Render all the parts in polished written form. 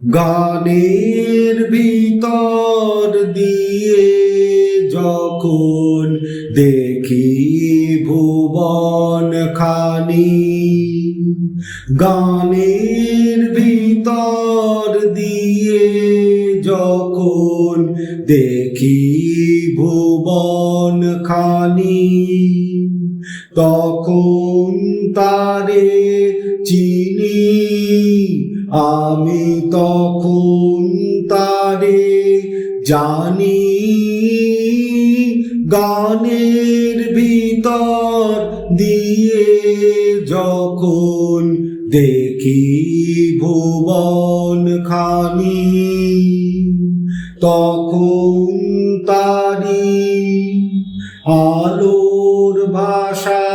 গানের ভিতর দিয়ে যখন দেখি ভুবন খানি, গানের ভিতর দিয়ে যখন দেখি ভুবন খানি, তখন তারে চিনি, আমি তখন তারে জানি। গানের ভিতর দিয়ে যখন দেখি ভুবন খানি, তখন তারি আলোর ভাষায়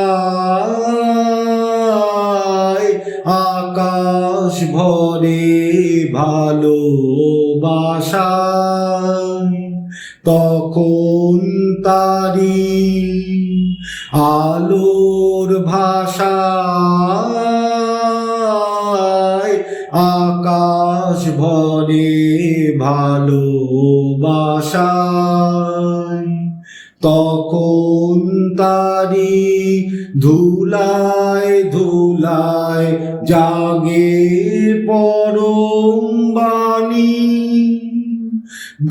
আকাশ ভরে ভালোবাসা, তখন তারি আলোর ভাষায় আকাশ ভরে ভালোবাসা, তখন তারি ধুলায় ধুলায় জাগে পরম বাণী।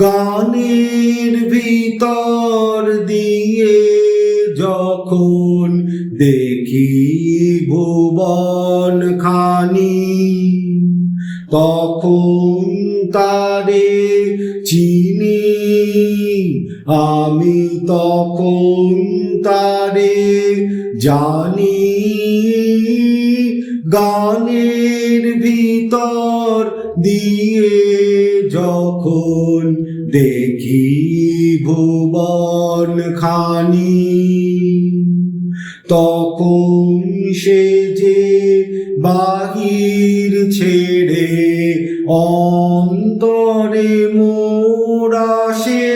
গানের ভিতর দিয়ে যখন দেখি ভুবন খানি, তখন তারে চিনি, আমি তখন তারে জানি। গানের ভিতর দিয়ে যখন দেখি ভুবন খানি, তখন সে যে বাহির ছেড়ে অন্তরে মোর আসে,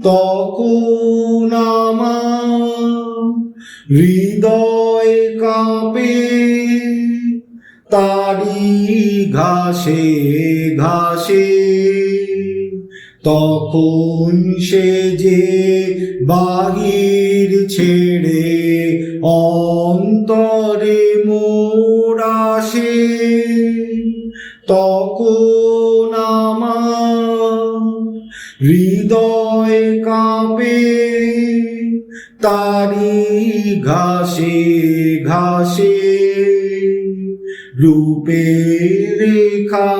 তখন আমার হৃদয় কাঁপে তারি ঘাসে ঘাসে, তখন সে যে বাহির ছেড়ে অন্তরে মোর আসে, তখন আমার হৃদয় কাঁপে তারি ঘাসে ঘাসে। রূপের রেখা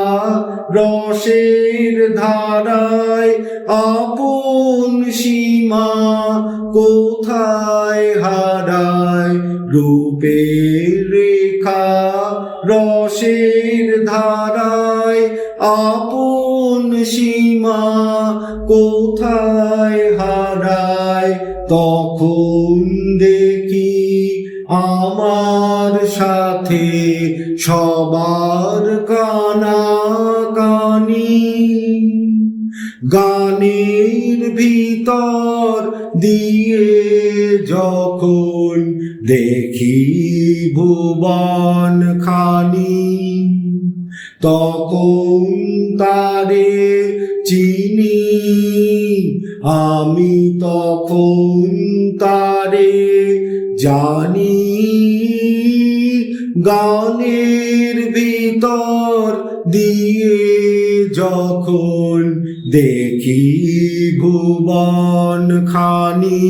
রসের ধারায় আপন সীমা কোথায় হারায়, রূপের রেখা রসের ধারায় আপন সীমা কোথায় হারায়, তখন দেখি আমার সাথে সবার কানাকানি। গানের ভিতর দিয়ে যখন দেখি ভুবন খানি, তখন তারে চিনি, আমি তখন তারে জানি। গানের ভিতর দিয়ে যখন দেখি ভুবন খানি।